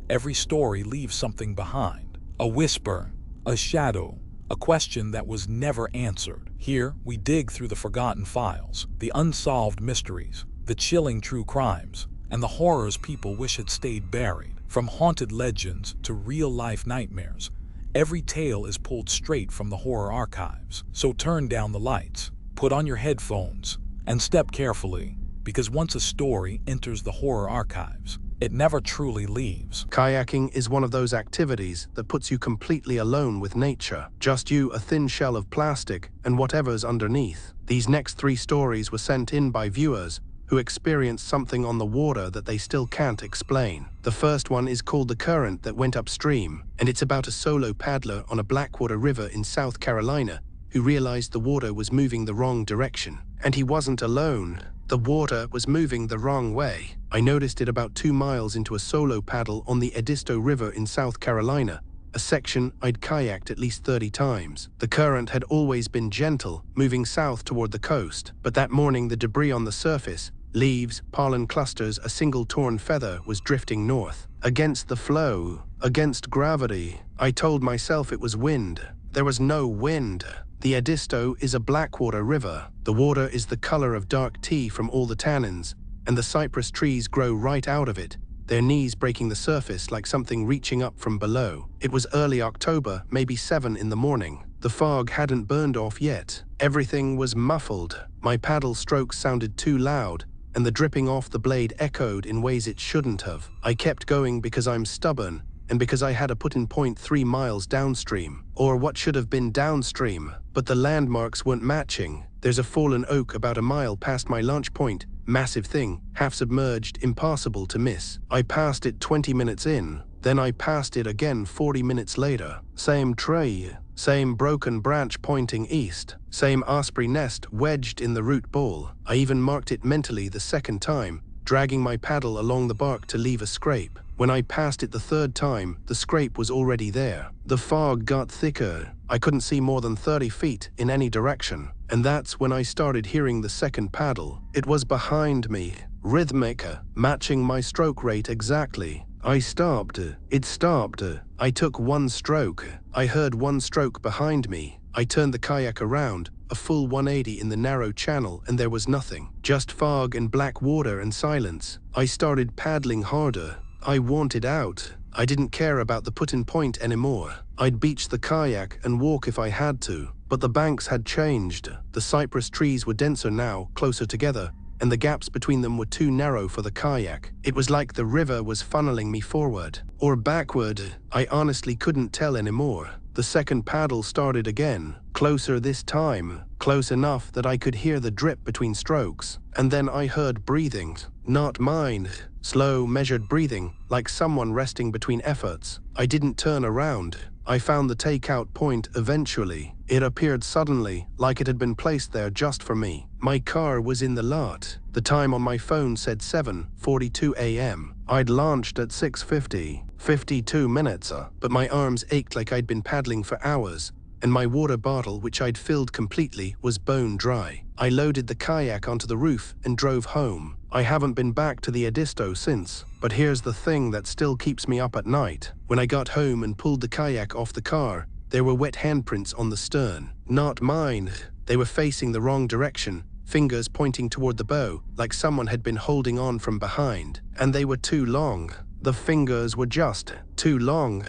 Every story leaves something behind. A whisper, a shadow, a question that was never answered. Here, we dig through the forgotten files, the unsolved mysteries, the chilling true crimes, and the horrors people wish had stayed buried. From haunted legends to real-life nightmares, every tale is pulled straight from the horror archives. So turn down the lights, put on your headphones, and step carefully, because once a story enters the horror archives, it never truly leaves. Kayaking is one of those activities that puts you completely alone with nature. Just you, a thin shell of plastic, and whatever's underneath. These next 3 stories were sent in by viewers who experienced something on the water that they still can't explain. The first one is called The Current That Went Upstream, and it's about a solo paddler on a Blackwater River in South Carolina who realized the water was moving the wrong direction. And he wasn't alone. The water was moving the wrong way. I noticed it about 2 miles into a solo paddle on the Edisto River in South Carolina, a section I'd kayaked at least 30 times. The current had always been gentle, moving south toward the coast, but that morning the debris on the surface, leaves, pollen clusters, a single torn feather, was drifting north. Against the flow, against gravity. I told myself it was wind. There was no wind. The Edisto is a Blackwater river. The water is the color of dark tea from all the tannins, and the cypress trees grow right out of it, their knees breaking the surface like something reaching up from below. It was early October, maybe 7 in the morning. The fog hadn't burned off yet. Everything was muffled. My paddle strokes sounded too loud, and the dripping off the blade echoed in ways it shouldn't have. I kept going because I'm stubborn, and because I had a put-in point 3 miles downstream, or what should have been downstream, but the landmarks weren't matching. There's a fallen oak about a mile past my launch point, massive thing, half submerged, impossible to miss. I passed it 20 minutes in, then I passed it again 40 minutes later. Same tree, same broken branch pointing east, same osprey nest wedged in the root ball. I even marked it mentally the second time, dragging my paddle along the bark to leave a scrape. When I passed it the 3rd time, the scrape was already there. The fog got thicker. I couldn't see more than 30 feet in any direction. And that's when I started hearing the second paddle. It was behind me, rhythmic, matching my stroke rate exactly. I stopped. It stopped. I took 1 stroke. I heard 1 stroke behind me. I turned the kayak around, a full 180 in the narrow channel, and there was nothing. Just fog and black water and silence. I started paddling harder. I wanted out. I didn't care about the put-in point anymore. I'd beach the kayak and walk if I had to. But the banks had changed. The cypress trees were denser now, closer together, and the gaps between them were too narrow for the kayak. It was like the river was funneling me forward. Or backward. I honestly couldn't tell anymore. The second paddle started again, closer this time, close enough that I could hear the drip between strokes. And then I heard breathing. Not mine. Slow, measured breathing, like someone resting between efforts. I didn't turn around. I found the takeout point eventually. It appeared suddenly, like it had been placed there just for me. My car was in the lot. The time on my phone said 7:42 a.m. I'd launched at 6:50, 52 minutes, but my arms ached like I'd been paddling for hours, and my water bottle, which I'd filled completely, was bone dry. I loaded the kayak onto the roof and drove home. I haven't been back to the Edisto since, but here's the thing that still keeps me up at night. When I got home and pulled the kayak off the car, there were wet handprints on the stern. Not mine. They were facing the wrong direction, fingers pointing toward the bow, like someone had been holding on from behind. And they were too long. The fingers were just too long.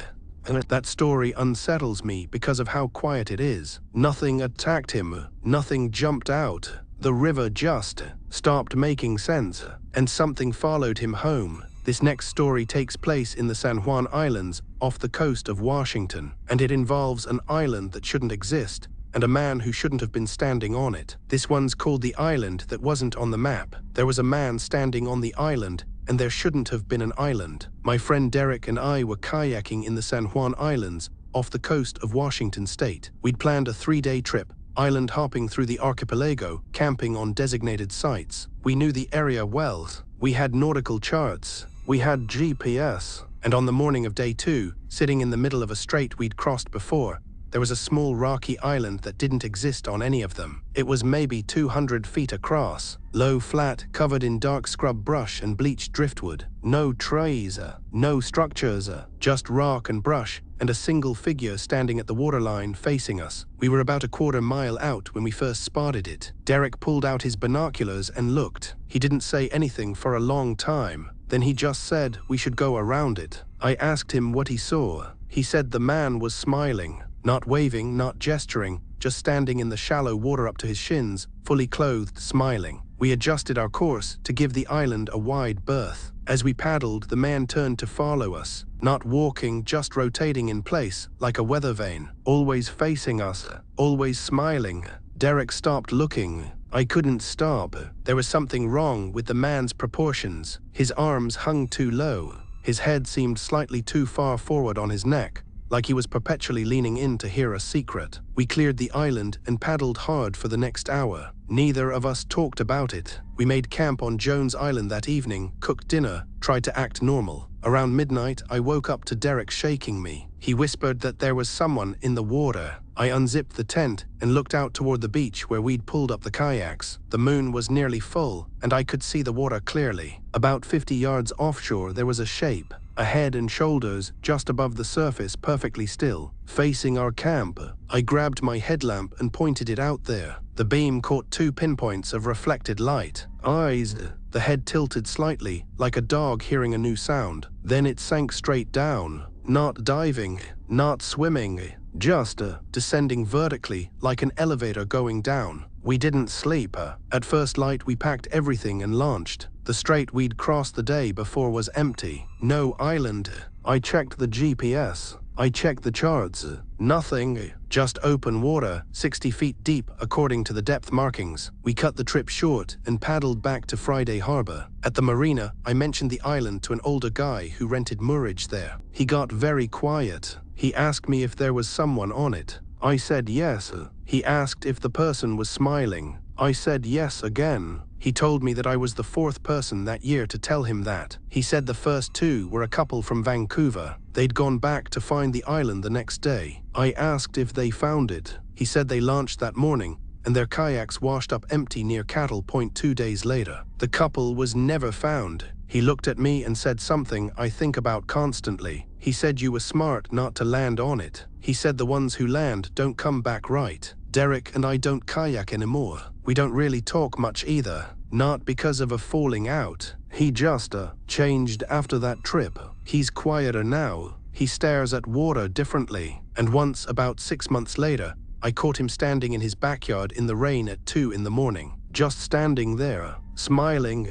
And that story unsettles me because of how quiet it is. Nothing attacked him. Nothing jumped out. The river just stopped making sense, and something followed him home. This next story takes place in the San Juan Islands off the coast of Washington, and it involves an island that shouldn't exist and a man who shouldn't have been standing on it. This one's called the island that wasn't on the map. There was a man standing on the island, and there shouldn't have been an island. My friend Derek and I were kayaking in the San Juan Islands off the coast of Washington state. We'd planned a 3-day trip, island hopping through the archipelago, camping on designated sites. We knew the area well. We had nautical charts. We had GPS. And on the morning of day 2, sitting in the middle of a strait we'd crossed before, there was a small rocky island that didn't exist on any of them. It was maybe 200 feet across, low, flat, covered in dark scrub brush and bleached driftwood. No trees, no structures, just rock and brush, and a single figure standing at the waterline facing us. We were about a quarter mile out when we first spotted it. Derek pulled out his binoculars and looked. He didn't say anything for a long time. Then he just said we should go around it. I asked him what he saw. He said the man was smiling, not waving, not gesturing, just standing in the shallow water up to his shins, fully clothed, smiling. We adjusted our course to give the island a wide berth. As we paddled, the man turned to follow us, not walking, just rotating in place, like a weather vane, always facing us, always smiling. Derek stopped looking. I couldn't stop. There was something wrong with the man's proportions. His arms hung too low. His head seemed slightly too far forward on his neck, like he was perpetually leaning in to hear a secret. We cleared the island and paddled hard for the next hour. Neither of us talked about it. We made camp on Jones Island that evening, cooked dinner, tried to act normal. Around midnight, I woke up to Derek shaking me. He whispered that there was someone in the water. I unzipped the tent and looked out toward the beach where we'd pulled up the kayaks. The moon was nearly full, and I could see the water clearly. About 50 yards offshore, there was a shape, a head and shoulders just above the surface, perfectly still, facing our camp. I grabbed my headlamp and pointed it out there. The beam caught 2 pinpoints of reflected light. Eyes. The head tilted slightly, like a dog hearing a new sound. Then it sank straight down. Not diving, not swimming, just descending vertically, like an elevator going down. We didn't sleep. At first light, we packed everything and launched. The strait we'd crossed the day before was empty. No island. I checked the GPS. I checked the charts. Nothing. Just open water, 60 feet deep according to the depth markings. We cut the trip short and paddled back to Friday Harbor. At the marina, I mentioned the island to an older guy who rented moorage there. He got very quiet. He asked me if there was someone on it. I said yes. He asked if the person was smiling. I said yes again. He told me that I was the 4th person that year to tell him that. He said the first 2 were a couple from Vancouver. They'd gone back to find the island the next day. I asked if they found it. He said they launched that morning, and their kayaks washed up empty near Cattle Point 2 days later. The couple was never found. He looked at me and said something I think about constantly. He said you were smart not to land on it. He said the ones who land don't come back right. Derek and I don't kayak anymore. We don't really talk much either. Not because of a falling out. He just changed after that trip. He's quieter now. He stares at water differently. And once, about 6 months later, I caught him standing in his backyard in the rain at 2 in the morning. Just standing there, smiling.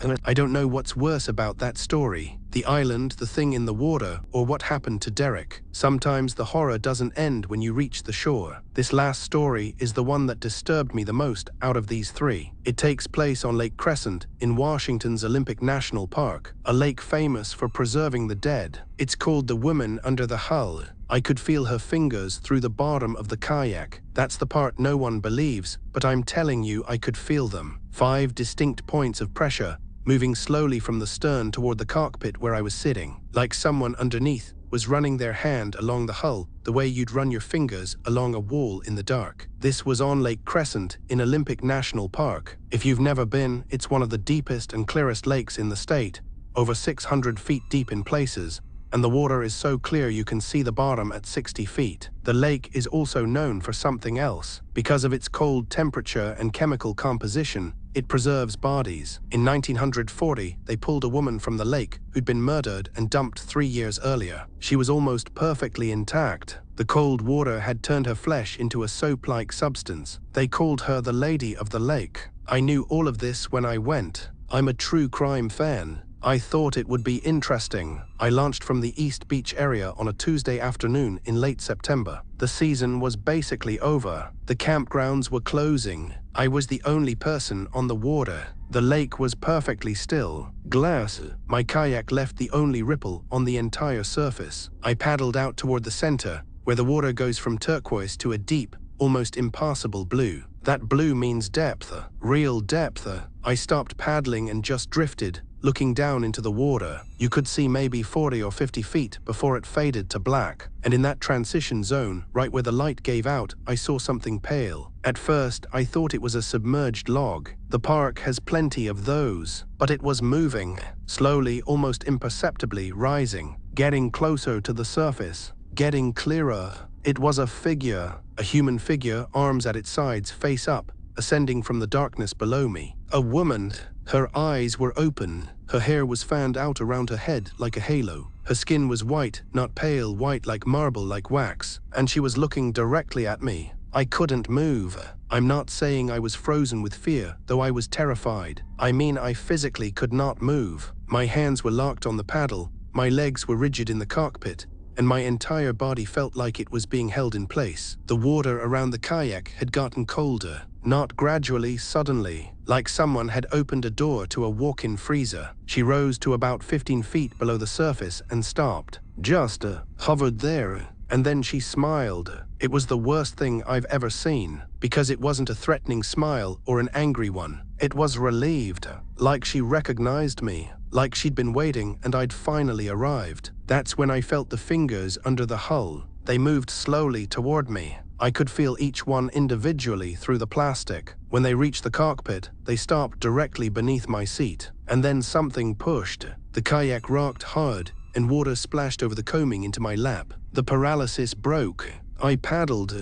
And I don't know what's worse about that story. The island, the thing in the water, or what happened to Derek. Sometimes the horror doesn't end when you reach the shore. This last story is the one that disturbed me the most out of these 3. It takes place on Lake Crescent in Washington's Olympic National Park, a lake famous for preserving the dead. It's called The Woman Under the Hull. I could feel her fingers through the bottom of the kayak. That's the part no one believes, but I'm telling you I could feel them. 5 distinct points of pressure, moving slowly from the stern toward the cockpit where I was sitting, like someone underneath was running their hand along the hull the way you'd run your fingers along a wall in the dark. This was on Lake Crescent in Olympic National Park. If you've never been, it's one of the deepest and clearest lakes in the state, over 600 feet deep in places, and the water is so clear you can see the bottom at 60 feet. The lake is also known for something else. Because of its cold temperature and chemical composition, it preserves bodies. In 1940, they pulled a woman from the lake who'd been murdered and dumped 3 years earlier. She was almost perfectly intact. The cold water had turned her flesh into a soap-like substance. They called her the Lady of the Lake. I knew all of this when I went. I'm a true crime fan. I thought it would be interesting. I launched from the East Beach area on a Tuesday afternoon in late September. The season was basically over. The campgrounds were closing. I was the only person on the water. The lake was perfectly still. Glass. My kayak left the only ripple on the entire surface. I paddled out toward the center, where the water goes from turquoise to a deep, almost impassable blue. That blue means depth, real depth. I stopped paddling and just drifted, looking down into the water. You could see maybe 40 or 50 feet before it faded to black. And in that transition zone, right where the light gave out, I saw something pale. At first, I thought it was a submerged log. The park has plenty of those. But it was moving, slowly, almost imperceptibly rising, getting closer to the surface, getting clearer. It was a figure, a human figure, arms at its sides, face up, ascending from the darkness below me. A woman. Her eyes were open. Her hair was fanned out around her head like a halo. Her skin was white, not pale white like marble, like wax. And she was looking directly at me. I couldn't move. I'm not saying I was frozen with fear, though I was terrified. I mean, I physically could not move. My hands were locked on the paddle, my legs were rigid in the cockpit, and my entire body felt like it was being held in place. The water around the kayak had gotten colder, not gradually, suddenly, like someone had opened a door to a walk-in freezer. She rose to about 15 feet below the surface and stopped. Just hovered there. And then she smiled. It was the worst thing I've ever seen, because it wasn't a threatening smile or an angry one. It was relieved, like she recognized me, like she'd been waiting and I'd finally arrived. That's when I felt the fingers under the hull. They moved slowly toward me. I could feel each one individually through the plastic. When they reached the cockpit, they stopped directly beneath my seat. And then something pushed. The kayak rocked hard, and water splashed over the coaming into my lap. The paralysis broke. I paddled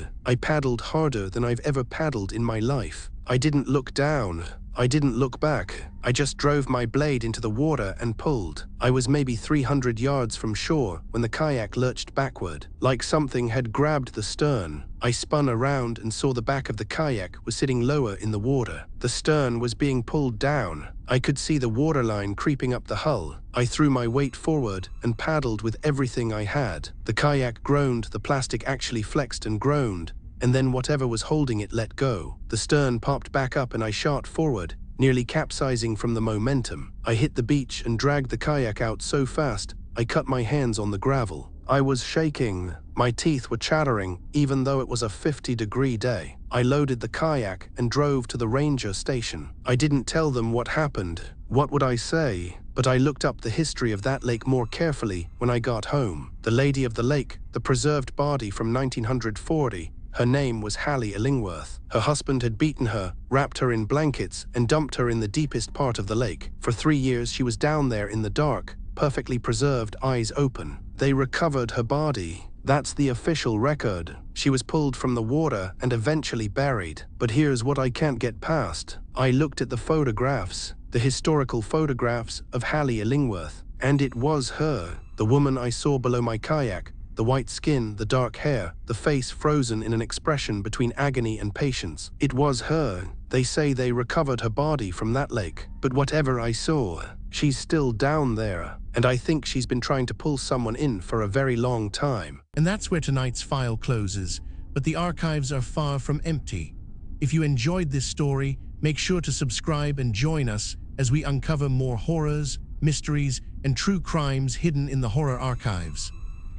harder than I've ever paddled in my life. I didn't look down. I didn't look back. I just drove my blade into the water and pulled. I was maybe 300 yards from shore when the kayak lurched backward, like something had grabbed the stern. I spun around and saw the back of the kayak was sitting lower in the water. The stern was being pulled down. I could see the waterline creeping up the hull. I threw my weight forward and paddled with everything I had. The kayak groaned, the plastic actually flexed and groaned, and then whatever was holding it let go. The stern popped back up and I shot forward, nearly capsizing from the momentum. I hit the beach and dragged the kayak out so fast, I cut my hands on the gravel. I was shaking. My teeth were chattering, even though it was a 50-degree day. I loaded the kayak and drove to the ranger station. I didn't tell them what happened. What would I say? But I looked up the history of that lake more carefully when I got home. The lady of the lake, the preserved body from 1940, her name was Hallie Illingworth. Her husband had beaten her, wrapped her in blankets, and dumped her in the deepest part of the lake. For 3 years she was down there in the dark, perfectly preserved, eyes open. They recovered her body. That's the official record. She was pulled from the water and eventually buried. But here's what I can't get past. I looked at the photographs, the historical photographs of Hallie Illingworth, and it was her, the woman I saw below my kayak. The white skin, the dark hair, the face frozen in an expression between agony and patience. It was her. They say they recovered her body from that lake. But whatever I saw, she's still down there. And I think she's been trying to pull someone in for a very long time. And that's where tonight's file closes. But the archives are far from empty. If you enjoyed this story, make sure to subscribe and join us as we uncover more horrors, mysteries, and true crimes hidden in the horror archives.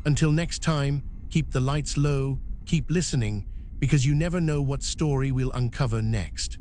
Until next time, keep the lights low, keep listening, because you never know what story we'll uncover next.